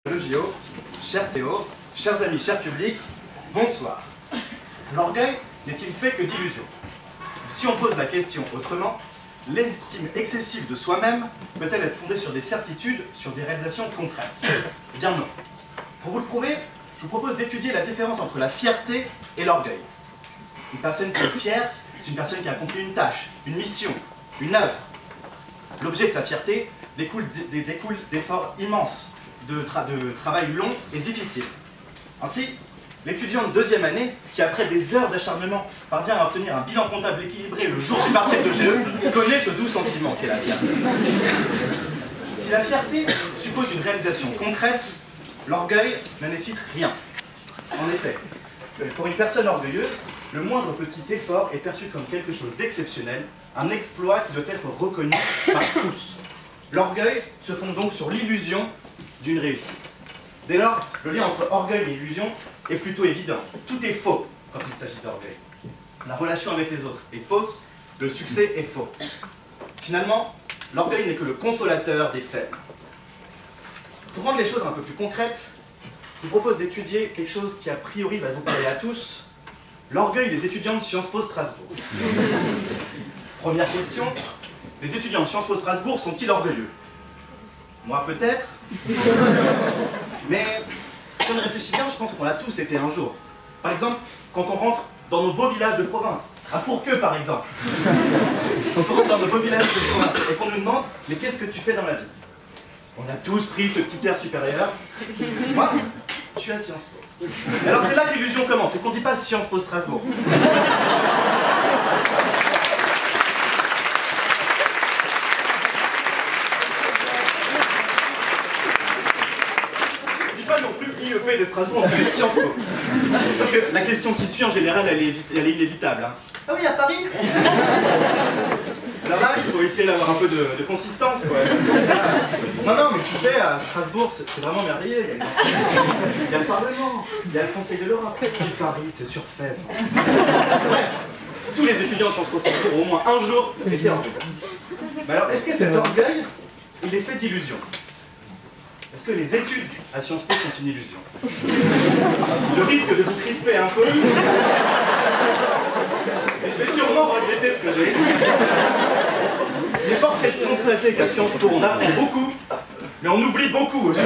Le JO, cher Théo, chers amis, cher public, bonsoir. L'orgueil n'est-il fait que d'illusions? Si on pose la question autrement, l'estime excessive de soi-même peut-elle être fondée sur des certitudes, sur des réalisations concrètes? Eh bien non. Pour vous le prouver, je vous propose d'étudier la différence entre la fierté et l'orgueil. Une personne qui est fière, c'est une personne qui a accompli une tâche, une mission, une œuvre. L'objet de sa fierté découle d'efforts immenses, de travail long et difficile. Ainsi, l'étudiant de deuxième année, qui après des heures d'acharnement parvient à obtenir un bilan comptable équilibré le jour du partiel de GE, connaît ce doux sentiment qu'est la fierté. Si la fierté suppose une réalisation concrète, l'orgueil ne nécessite rien. En effet, pour une personne orgueilleuse, le moindre petit effort est perçu comme quelque chose d'exceptionnel, un exploit qui doit être reconnu par tous. L'orgueil se fonde donc sur l'illusion d'une réussite. Dès lors, le lien entre orgueil et illusion est plutôt évident. Tout est faux quand il s'agit d'orgueil. La relation avec les autres est fausse, le succès est faux. Finalement, l'orgueil n'est que le consolateur des faibles. Pour rendre les choses un peu plus concrètes, je vous propose d'étudier quelque chose qui a priori va vous parler à tous, l'orgueil des étudiants de Sciences Po Strasbourg. Première question, les étudiants de Sciences Po Strasbourg sont-ils orgueilleux? Moi peut-être, mais si on y réfléchit bien, je pense qu'on l'a tous été un jour. Par exemple, quand on rentre dans nos beaux villages de province, à Fourqueux par exemple. Quand on rentre dans nos beaux villages de province et qu'on nous demande « mais qu'est-ce que tu fais dans la vie ?» On a tous pris ce petit air supérieur. Moi, je suis à Sciences Po. Et alors c'est là que l'illusion commence, c'est qu'on ne dit pas Sciences Po Strasbourg. IEP de Strasbourg, on dit Sciences Po. Sauf que la question qui suit en général, elle est inévitable. Hein. Ah oui, à Paris? Alors là, il faut essayer d'avoir un peu de consistance, quoi. Non, mais tu sais, à Strasbourg, c'est vraiment merveilleux. Il y a les institutions, il y a le Parlement, il y a le Conseil de l'Europe. Et Paris, c'est surfait. Bref, tous les étudiants de Sciences Po Strasbourg, au moins un jour, étaient orgueilleux. Mais alors, est-ce que cet orgueil, il est fait d'illusions? Est-ce que les études à Sciences Po sont une illusion? Je risque de vous crisper un peu. Et je vais sûrement regretter ce que j'ai dit. Mais force est de constater qu'à Sciences Po, on apprend beaucoup, mais on oublie beaucoup aussi.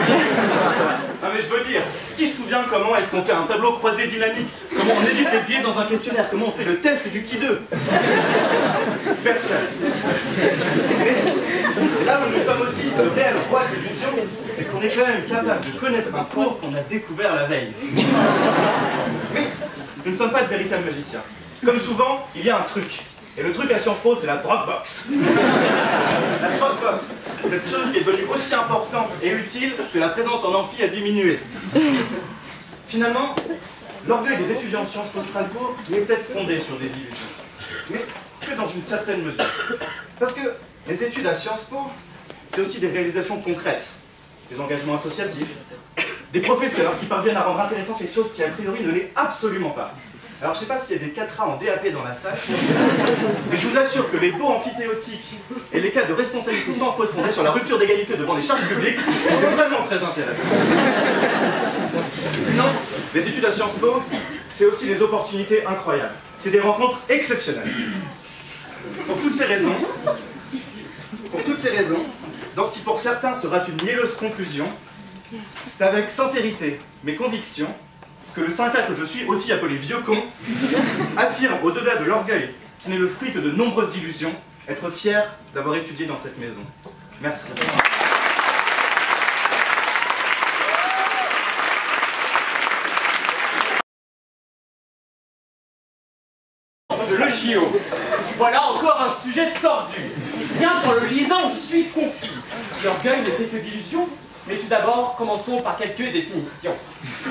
Ah mais je veux dire, qui se souvient comment est-ce qu'on fait un tableau croisé dynamique? Comment on évite les biais dans un questionnaire? Comment on fait le test du qui d'eux? Personne. Et là où nous sommes aussi le réel roi de l'illusion, c'est qu'on est quand même capable de connaître un cours qu'on a découvert la veille. Mais nous ne sommes pas de véritables magiciens. Comme souvent, il y a un truc. Et le truc à Sciences Po, c'est la Dropbox. La Dropbox, cette chose qui est devenue aussi importante et utile que la présence en amphi a diminué. Finalement, l'orgueil des étudiants de Sciences Po Strasbourg est peut-être fondé sur des illusions. Mais que dans une certaine mesure. Parce que les études à Sciences Po, c'est aussi des réalisations concrètes. Des engagements associatifs, des professeurs qui parviennent à rendre intéressant quelque chose qui a priori ne l'est absolument pas. Alors je ne sais pas s'il y a des 4A en DAP dans la salle, mais je vous assure que les baux amphithéotiques et les cas de responsabilité sans faute fondés sur la rupture d'égalité devant les charges publiques, c'est vraiment très intéressant. Sinon, les études à Sciences Po, c'est aussi des opportunités incroyables. C'est des rencontres exceptionnelles. Pour toutes ces raisons, dans ce qui pour certains sera une mielleuse conclusion, c'est avec sincérité, mes convictions, que le 5A que je suis, aussi appelé vieux con, affirme au-delà de l'orgueil, qui n'est le fruit que de nombreuses illusions, être fier d'avoir étudié dans cette maison. Merci. De le JO. Voilà encore un sujet tordu. Bien qu'en le lisant, je suis confus. L'orgueil ne fait que d'illusions, mais tout d'abord, commençons par quelques définitions.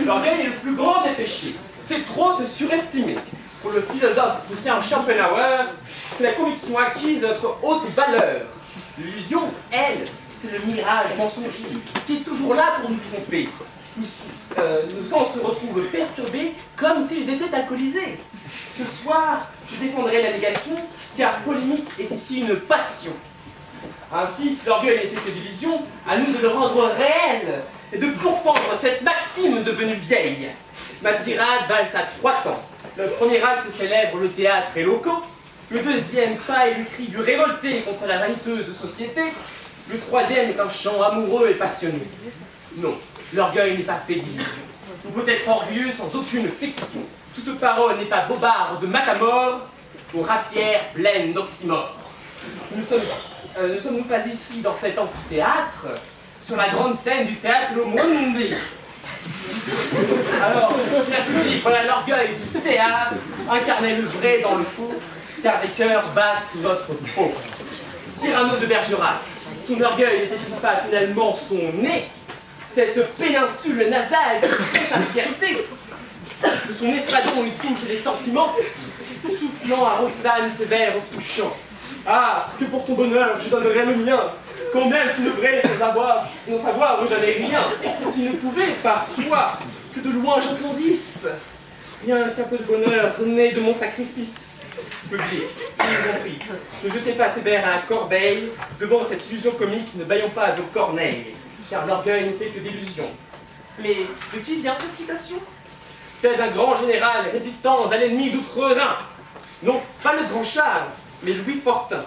L'orgueil est le plus grand des péchés. C'est trop se surestimer. Pour le philosophe prussien Schopenhauer, c'est la conviction acquise de notre haute valeur. L'illusion, elle, c'est le mirage mensonger qui est toujours là pour nous tromper. Nos sens se retrouvent perturbés comme s'ils étaient alcoolisés. Ce soir, je défendrai la négation, car polémique est ici une passion. Ainsi, si l'orgueil n'est fait que d'illusion, à nous de le rendre réel. et de pourfendre cette maxime devenue vieille. Ma tirade valse à 3 temps. Le premier acte célèbre le théâtre éloquent, le deuxième pas est le cri du révolté contre la vaniteuse société, le troisième est un chant amoureux et passionné. Non, l'orgueil n'est pas fait d'illusions. On peut être orgueilleux sans aucune fiction. Toute parole n'est pas bobarde de matamore, aux rapières pleines d'oxymores. Ne sommes-nous pas ici dans cet amphithéâtre, sur la grande scène du théâtre Le Monde? Alors, cher public, voilà l'orgueil du théâtre, incarner le vrai dans le faux, car des cœurs battent notre peau. Cyrano de Bergerac, son orgueil n'était-il pas finalement son nez, cette péninsule nasale qui fait sa fierté? De son estradon, il touche les sentiments, soufflant à Roxane ses vers touchants. Ah, que pour son bonheur, je donnerais le mien, quand même s'il ne devrait n'en savoir jamais rien, s'il ne pouvait, parfois, que de loin j'entendisse, rien qu'un peu de bonheur né de mon sacrifice. Public, j'ai compris, ne jetez pas ces vers à la corbeille, devant cette illusion comique, ne baillons pas aux corneilles, car l'orgueil ne fait que d'illusions. Mais de qui vient cette citation? Celle d'un grand général résistant à l'ennemi d'outre-Rhin. Non, pas le grand Charles, mais Louis Fortin.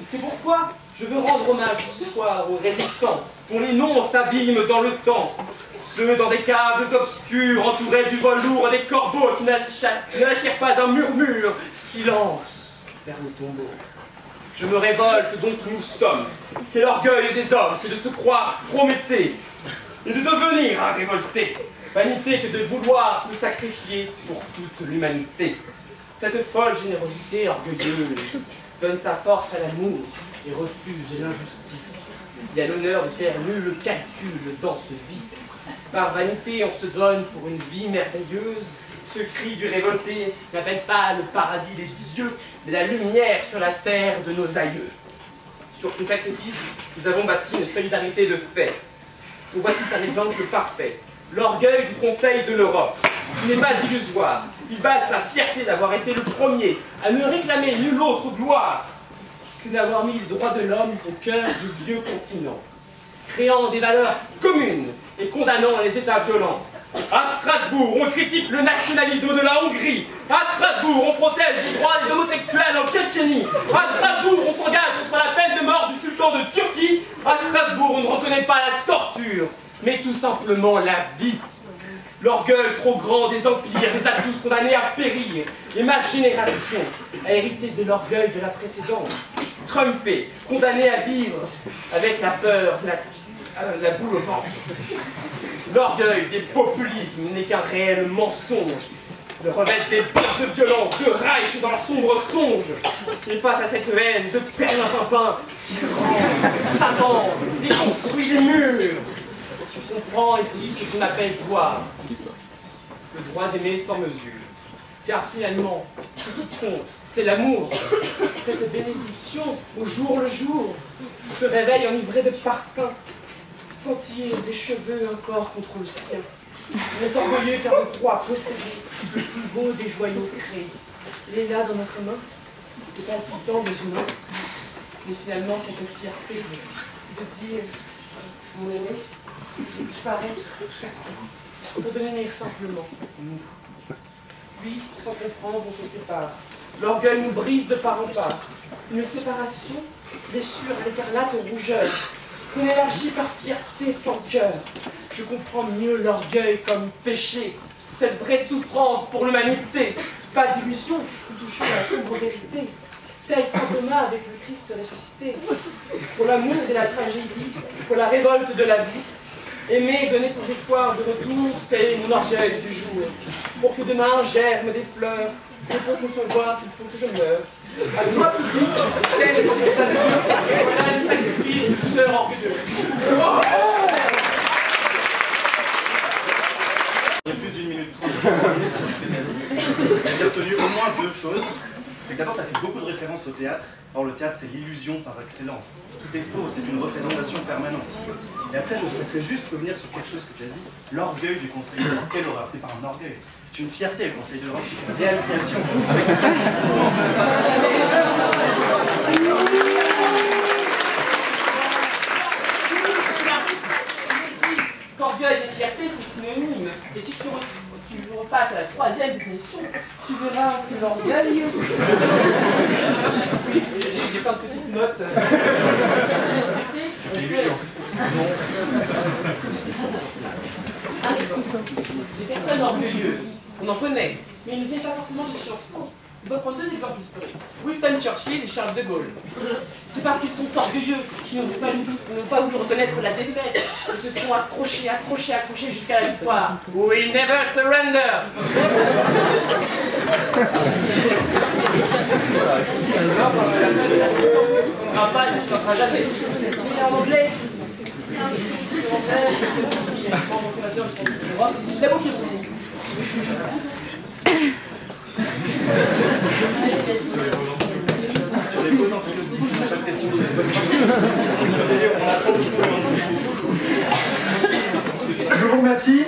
C'est pourquoi je veux rendre hommage ce soir aux résistants, dont les noms s'abîment dans le temps. Ceux dans des caves obscures, entourés du vol lourd des corbeaux qui ne lâchèrent pas un murmure. Silence vers le tombeau. Je me révolte dont nous sommes. Quel orgueil des hommes que de se croire Prométhée et de devenir un révolté. Vanité que de vouloir se sacrifier pour toute l'humanité. Cette folle générosité orgueilleuse donne sa force à l'amour et refuse l'injustice. Il a l'honneur de faire nul calcul dans ce vice. Par vanité, on se donne pour une vie merveilleuse. Ce cri du révolté n'appelle pas le paradis des dieux, mais la lumière sur la terre de nos aïeux. Sur ces sacrifices, nous avons bâti une solidarité de fait. Nous voici un exemple parfait. L'orgueil du Conseil de l'Europe, qui n'est pas illusoire. Il base sa fierté d'avoir été le premier à ne réclamer nulle autre gloire que d'avoir mis le droit de l'homme au cœur du vieux continent, créant des valeurs communes et condamnant les États violents. À Strasbourg, on critique le nationalisme de la Hongrie. À Strasbourg, on protège les droits des homosexuels en Tchétchénie. À Strasbourg, on s'engage contre la peine de mort du sultan de Turquie. À Strasbourg, on ne reconnaît pas la torture, mais tout simplement la vie. L'orgueil trop grand des empires les a tous condamnés à périr. Et ma génération a hérité de l'orgueil de la précédente. Trumpé, condamné à vivre avec la peur de la boule au ventre. L'orgueil des populismes n'est qu'un réel mensonge. Le revêt des bottes de violence, de Reich dans un sombre songe. Et face à cette haine de perlimpinpin qui s'avance et construit les murs, on comprend ici ce qu'on appelle droit. Le droit d'aimer sans mesure. Car finalement, ce qui compte, c'est l'amour. Cette bénédiction, au jour le jour, se réveille enivré de parfum. Sentir des cheveux un corps contre le sien. On est orgueilleux car on croit posséder le plus beau des joyaux créés. Il est là dans notre main, le palpitant des humains. Mais finalement, cette fierté, c'est de dire, mon aimé, il disparaît tout à coup. Pour devenir simplement nous. Puis, sans comprendre, on se sépare. L'orgueil nous brise de part en part. Une séparation, blessure à l'écarlate aux rougeurs. On élargit par fierté sans cœur. Je comprends mieux l'orgueil comme péché, cette vraie souffrance pour l'humanité. Pas d'illusion, nous touchons à la sombre vérité. Tel saint Thomas avec le Christ ressuscité. Pour l'amour de la tragédie, pour la révolte de la vie. Aimer, donner sans espoir de retour, c'est mon orgueil du jour. Pour que demain germent des fleurs, et pour concevoir qu'il faut que je meure. À toi, public, c'est voilà le sacrifice du tuteur orgueilleux. Il y a plus d'une minute 30. J'ai retenu au moins 2 choses. C'est que d'abord, tu as fait beaucoup de références au théâtre. Or, le théâtre, c'est l'illusion par excellence. Tout est faux, c'est une représentation permanente. Et après, je souhaiterais juste revenir sur quelque chose que tu as dit. L'orgueil du Conseil de l'Europe. Quelle horreur, c'est pas un orgueil. C'est une fierté, le Conseil de l'Europe. C'est une réalisation. Avec un sacrifice. Qu'orgueil réalité sont synonymes. Et si tu repasses à la troisième définition, tu verras que l'orgueil... J'ai plein de petites notes. Tu fais illusion. Les personnes orgueilleuses, on en connaît, mais ils ne viennent pas forcément de Sciences Po. On va prendre deux exemples historiques, Winston Churchill et Charles de Gaulle. C'est parce qu'ils sont orgueilleux qu'ils n'ont pas voulu reconnaître la défaite. Ils se sont accrochés jusqu'à la victoire. We never surrender. On ne pas, ne se lancera jamais. Et en anglais, la boucle est Sur les causes antibiotiques, je n'ai pas de question. Je vous remercie.